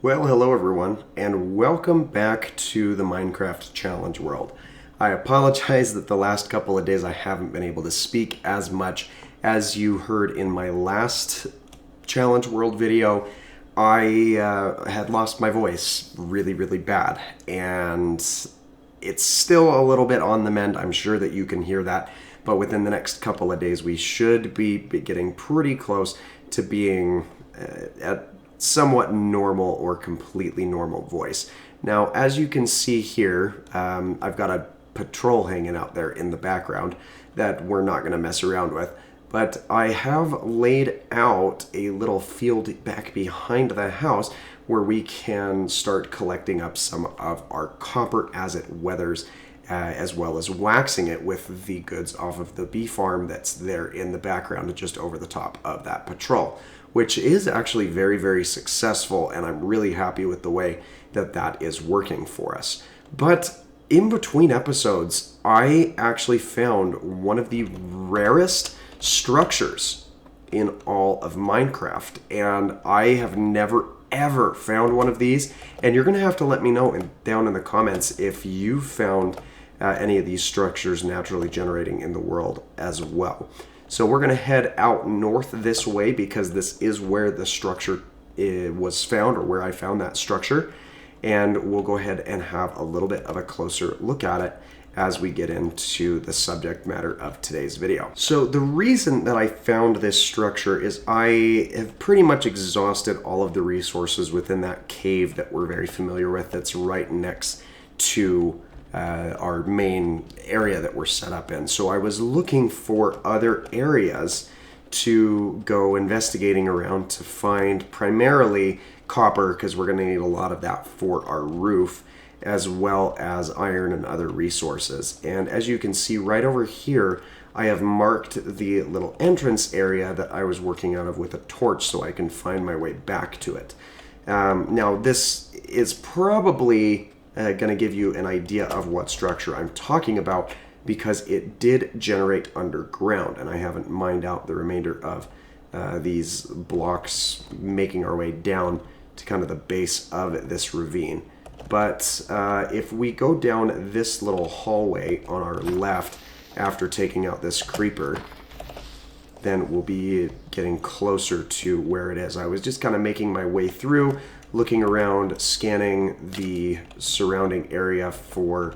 Well, hello everyone, and welcome back to the Minecraft Challenge world. I apologize that the last couple of days I haven't been able to speak as much. As you heard in my last Challenge World video, I had lost my voice really bad, and it's still a little bit on the mend. I'm sure that you can hear that, but within the next couple of days we should be getting pretty close to being at somewhat normal or completely normal voice. Now, as you can see here, I've got a patrol hanging out there in the background that we're not going to mess around with. But I have laid out a little field back behind the house where we can start collecting up some of our copper as it weathers, as well as waxing it with the goods off of the bee farm that's there in the background just over the top of that patrol, which is actually very successful, and I'm really happy with the way that that is working for us. But in between episodes, I actually found one of the rarest structures in all of Minecraft, and I have never ever found one of these, and you're gonna have to let me know down in the comments if you found any of these structures naturally generating in the world as well. So we're gonna head out north this way because this is where the structure was found, or where I found that structure, and we'll go ahead and have a little bit of a closer look at it as we get into the subject matter of today's video. So the reason that I found this structure is I have pretty much exhausted all of the resources within that cave that we're very familiar with, that's right next to our main area that we're set up in. So I was looking for other areas to go investigating around to find primarily copper, because we're going to need a lot of that for our roof, as well as iron and other resources. And as you can see right over here, I have marked the little entrance area that I was working out of with a torch so I can find my way back to it. Now this is probably going to give you an idea of what structure I'm talking about, because it did generate underground, and I haven't mined out the remainder of these blocks making our way down to kind of the base of this ravine. But if we go down this little hallway on our left after taking out this creeper, then we'll be getting closer to where it is. I was just kind of making my way through, looking around, scanning the surrounding area for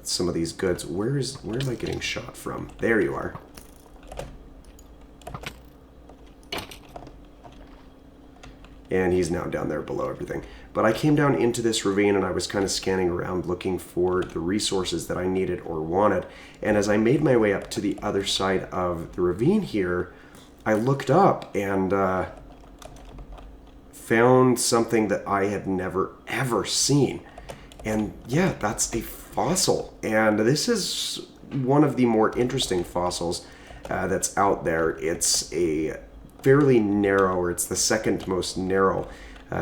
some of these goods. Where am I getting shot from? There you are. And he's now down there below everything. But I came down into this ravine and I was kind of scanning around looking for the resources that I needed or wanted. And as I made my way up to the other side of the ravine here, I looked up and found something that I had never ever seen. And yeah, that's a fossil. And this is one of the more interesting fossils that's out there. It's a fairly narrow, or it's the second most narrow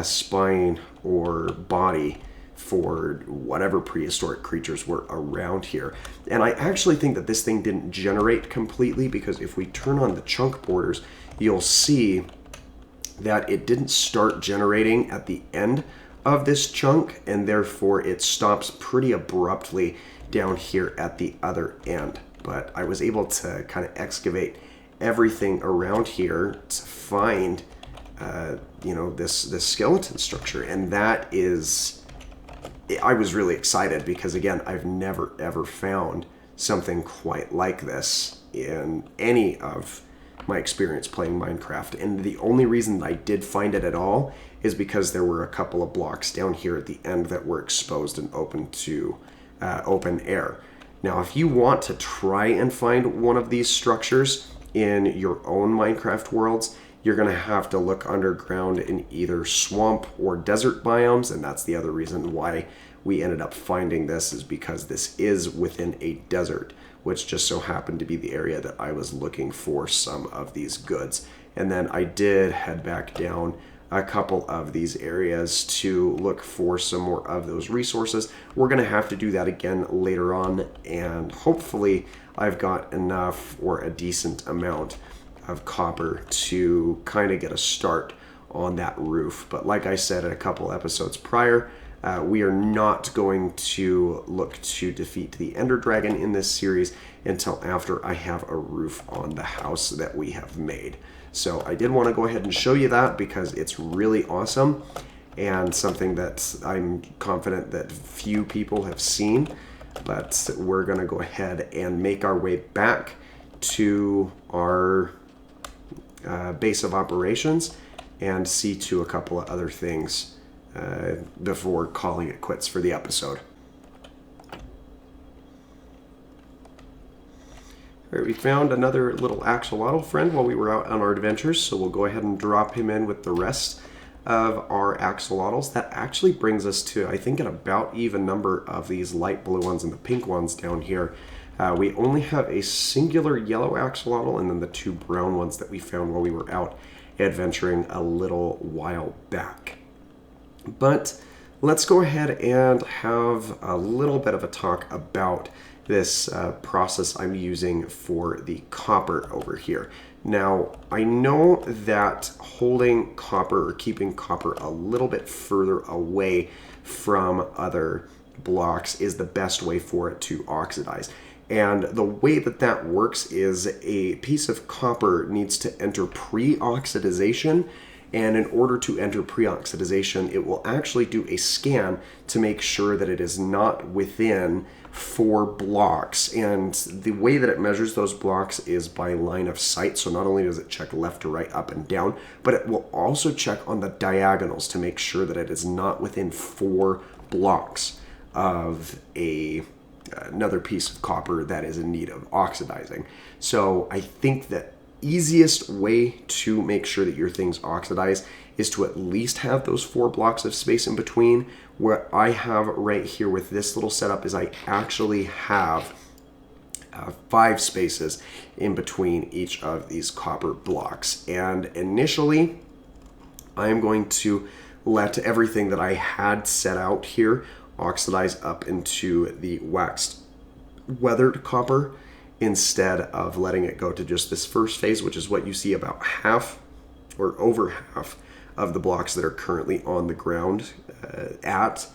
spine or body for whatever prehistoric creatures were around here. And I actually think that this thing didn't generate completely, because if we turn on the chunk borders, you'll see that it didn't start generating at the end of this chunk, and therefore it stops pretty abruptly down here at the other end. But I was able to kind of excavate everything around here to find this skeleton structure, and that is, I was really excited because, again, I've never ever found something quite like this in any of my experience playing Minecraft. And the only reason I did find it at all is because there were a couple of blocks down here at the end that were exposed and open to open air. Now, if you want to try and find one of these structures in your own Minecraft worlds, you're going to have to look underground in either swamp or desert biomes, and that's the other reason why we ended up finding this, is because this is within a desert, which just so happened to be the area that I was looking for some of these goods. And then I did head back down a couple of these areas to look for some more of those resources. We're going to have to do that again later on, and hopefully I've got enough or a decent amount of copper to kind of get a start on that roof. But like I said in a couple episodes prior, we are not going to look to defeat the Ender Dragon in this series until after I have a roof on the house that we have made. So I did want to go ahead and show you that because it's really awesome and something that I'm confident that few people have seen. But we're going to go ahead and make our way back to our base of operations and see to a couple of other things before calling it quits for the episode. All right, we found another little axolotl friend while we were out on our adventures, so we'll go ahead and drop him in with the rest of our axolotls. That actually brings us to, I think, an about even number of these light blue ones and the pink ones down here. We only have a singular yellow axolotl and then the two brown ones that we found while we were out adventuring a little while back. But let's go ahead and have a little bit of a talk about this process I'm using for the copper over here. Now, I know that holding copper or keeping copper a little bit further away from other blocks is the best way for it to oxidize. And the way that that works is a piece of copper needs to enter pre-oxidization. And in order to enter pre-oxidization, it will actually do a scan to make sure that it is not within 4 blocks. And the way that it measures those blocks is by line of sight. So not only does it check left to right, up and down, but it will also check on the diagonals to make sure that it is not within 4 blocks of another piece of copper that is in need of oxidizing. So I think that easiest way to make sure that your things oxidize is to at least have those 4 blocks of space in between. What I have right here with this little setup is I actually have 5 spaces in between each of these copper blocks. And initially, I am going to let everything that I had set out here oxidize up into the waxed weathered copper instead of letting it go to just this first phase, which is what you see about half or over half of the blocks that are currently on the ground at.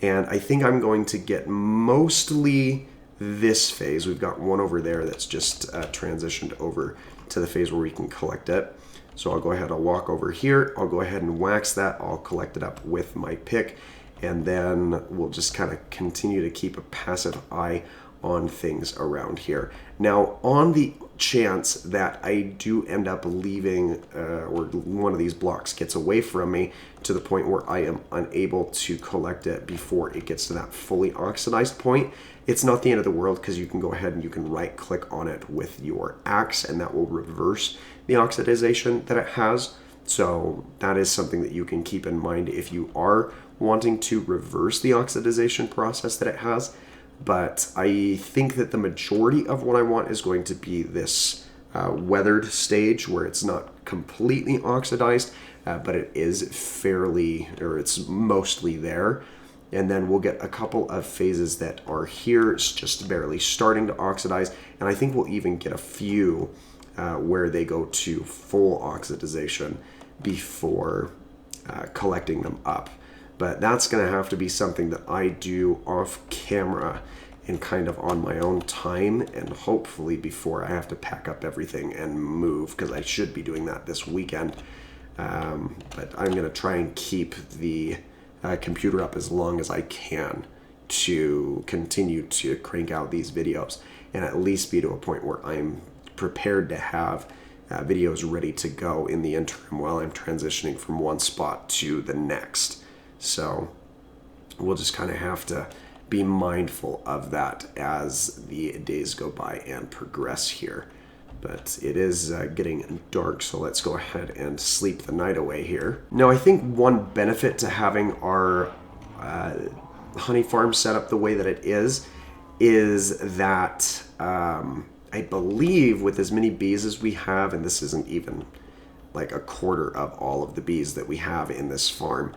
And I think I'm going to get mostly this phase. We've got one over there that's just transitioned over to the phase where we can collect it. So I'll go ahead, I'll walk over here, I'll go ahead and wax that, I'll collect it up with my pick, and then we'll just kind of continue to keep a passive eye on things around here. Now, on the chance that I do end up leaving or one of these blocks gets away from me to the point where I am unable to collect it before it gets to that fully oxidized point, it's not the end of the world, because you can go ahead and you can right click on it with your axe and that will reverse the oxidization that it has. So that is something that you can keep in mind if you are wanting to reverse the oxidization process that it has. But I think that the majority of what I want is going to be this weathered stage where it's not completely oxidized, but it is fairly, or it's mostly there. And then we'll get a couple of phases that are here, it's just barely starting to oxidize. And I think we'll even get a few where they go to full oxidization before collecting them up. But that's going to have to be something that I do off camera and kind of on my own time, and hopefully before I have to pack up everything and move, because I should be doing that this weekend. But I'm going to try and keep the computer up as long as I can to continue to crank out these videos and at least be to a point where I'm prepared to have videos ready to go in the interim while I'm transitioning from one spot to the next. So we'll just kind of have to be mindful of that as the days go by and progress here. But it is getting dark, so let's go ahead and sleep the night away here. Now, I think one benefit to having our honey farm set up the way that it is that I believe with as many bees as we have, and this isn't even like a quarter of all of the bees that we have in this farm,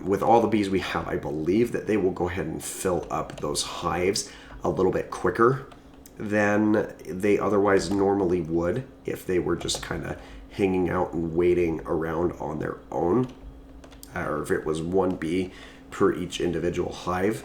with all the bees we have, I believe that they will go ahead and fill up those hives a little bit quicker than they otherwise normally would if they were just kind of hanging out and waiting around on their own, or if it was one bee per each individual hive.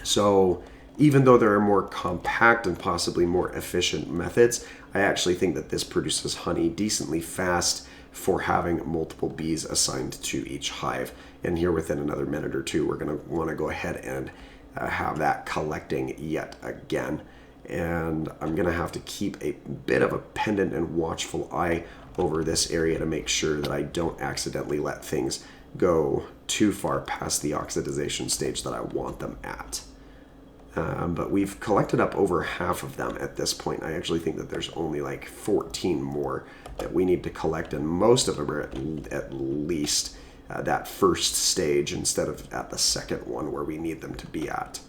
So even though there are more compact and possibly more efficient methods, I actually think that this produces honey decently fast for having multiple bees assigned to each hive. And here within another minute or two, we're going to want to go ahead and have that collecting yet again. And I'm going to have to keep a bit of a pendant and watchful eye over this area to make sure that I don't accidentally let things go too far past the oxidization stage that I want them at. But we've collected up over half of them at this point. I actually think that there's only like 14 more that we need to collect, and most of them are at least that first stage instead of at the second one where we need them to be at.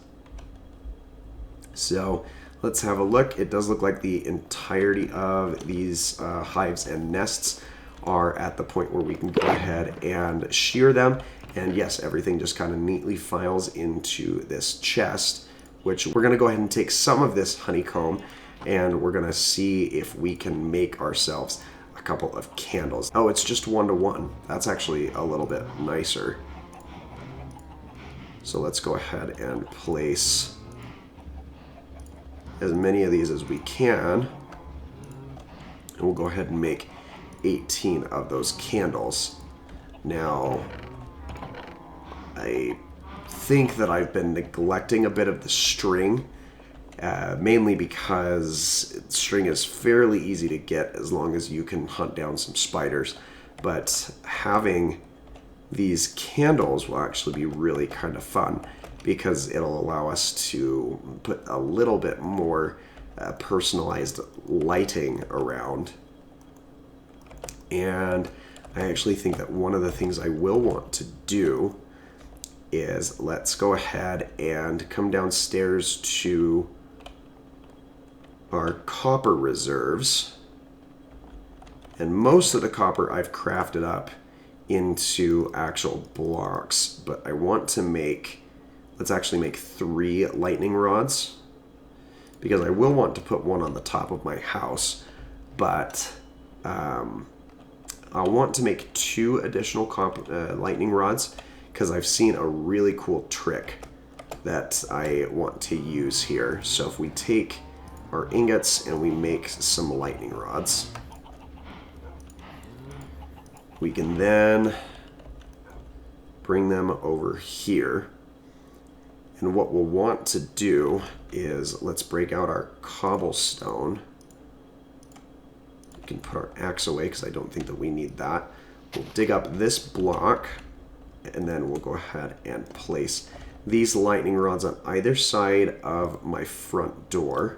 So let's have a look. It does look like the entirety of these hives and nests are at the point where we can go ahead and shear them. And yes, everything just kind of neatly files into this chest, which we're going to go ahead and take some of this honeycomb and we're going to see if we can make ourselves a couple of candles. Oh, it's just 1-to-1. That's actually a little bit nicer. So let's go ahead and place as many of these as we can. And we'll go ahead and make 18 of those candles. Now, I think that I've been neglecting a bit of the string, mainly because string is fairly easy to get as long as you can hunt down some spiders. But having these candles will actually be really kind of fun because it'll allow us to put a little bit more personalized lighting around. And I actually think that one of the things I will want to do is let's go ahead and come downstairs to our copper reserves. And most of the copper I've crafted up into actual blocks, but I want to make, let's actually make 3 lightning rods, because I will want to put one on the top of my house, but I'll want to make 2 additional lightning rods, because I've seen a really cool trick that I want to use here. So if we take our ingots and we make some lightning rods, we can then bring them over here. And what we'll want to do is let's break out our cobblestone. We can put our axe away because I don't think that we need that. We'll dig up this block, and then we'll go ahead and place these lightning rods on either side of my front door,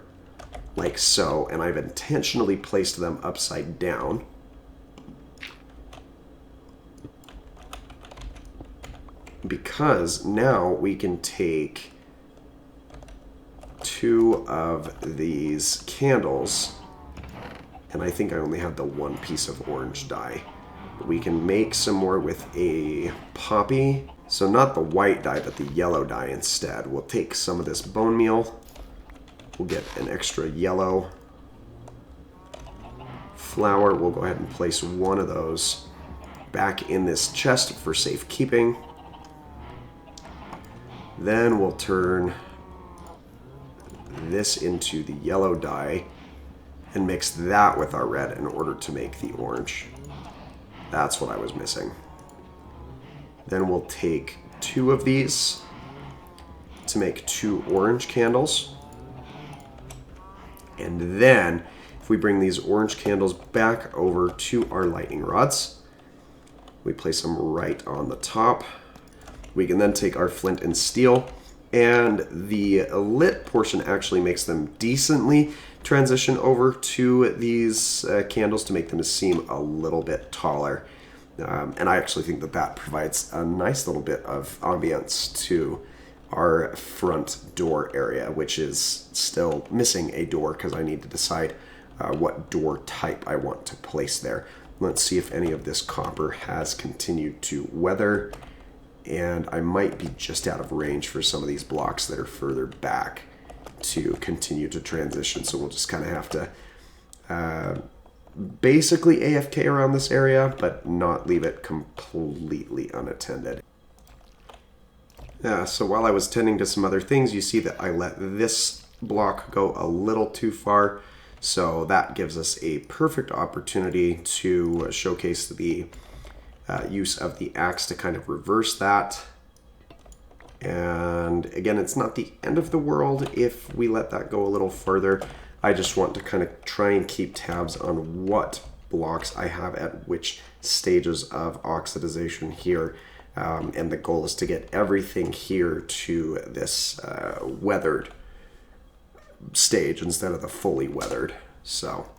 like so. And I've intentionally placed them upside down. Because now we can take 2 of these candles, and I think I only have the 1 piece of orange dye. We can make some more with a poppy. So not the white dye, but the yellow dye instead. We'll take some of this bone meal. We'll get an extra yellow flour. We'll go ahead and place 1 of those back in this chest for safekeeping. Then we'll turn this into the yellow dye and mix that with our red in order to make the orange. That's what I was missing. Then we'll take 2 of these to make 2 orange candles. And then if we bring these orange candles back over to our lightning rods, we place them right on the top. We can then take our flint and steel, and the lit portion actually makes them decently transition over to these candles to make them seem a little bit taller. And I actually think that that provides a nice little bit of ambience to our front door area, which is still missing a door because I need to decide what door type I want to place there. Let's see if any of this copper has continued to weather, and I might be just out of range for some of these blocks that are further back to continue to transition, so we'll just kind of have to basically AFK around this area, but not leave it completely unattended. So while I was tending to some other things, you see that I let this block go a little too far. So that gives us a perfect opportunity to showcase the use of the axe to kind of reverse that. And again, it's not the end of the world if we let that go a little further. I just want to kind of try and keep tabs on what blocks I have at which stages of oxidization here. And the goal is to get everything here to this weathered stage instead of the fully weathered. So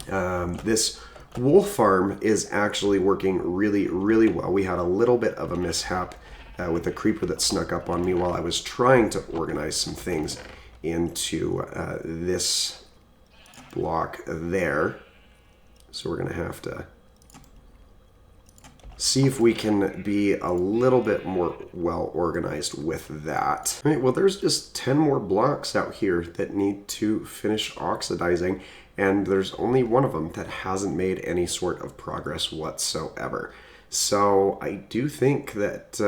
this wool farm is actually working really, really well. We had a little bit of a mishap with a creeper that snuck up on me while I was trying to organize some things into this block there. So we're going to have to see if we can be a little bit more well organized with that. All right, well, there's just 10 more blocks out here that need to finish oxidizing, and there's only one of them that hasn't made any sort of progress whatsoever. So I do think that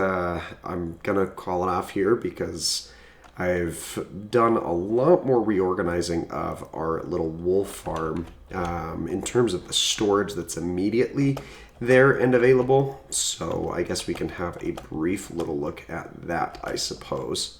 I'm gonna call it off here because I've done a lot more reorganizing of our little wool farm in terms of the storage that's immediately there and available. So I guess we can have a brief little look at that, I suppose.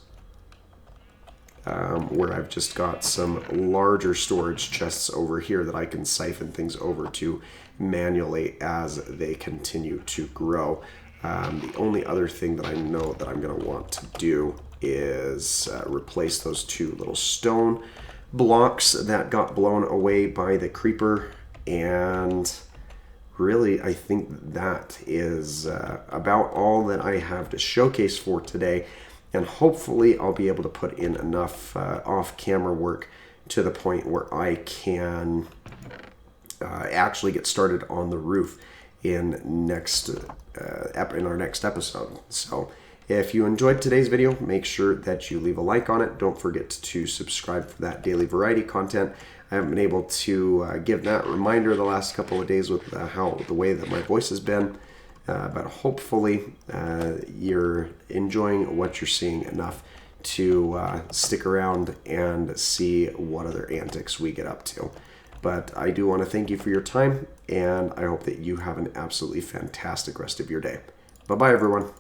Where I've just got some larger storage chests over here that I can siphon things over to manually as they continue to grow. The only other thing that I know that I'm going to want to do is replace those two little stone blocks that got blown away by the creeper, and really I think that is about all that I have to showcase for today. And hopefully I'll be able to put in enough off-camera work to the point where I can actually get started on the roof in our next episode. So if you enjoyed today's video, make sure that you leave a like on it. Don't forget to subscribe for that daily variety content. I haven't been able to give that reminder the last couple of days with the way that my voice has been. But hopefully you're enjoying what you're seeing enough to stick around and see what other antics we get up to. But I do want to thank you for your time, and I hope that you have an absolutely fantastic rest of your day. Bye-bye, everyone.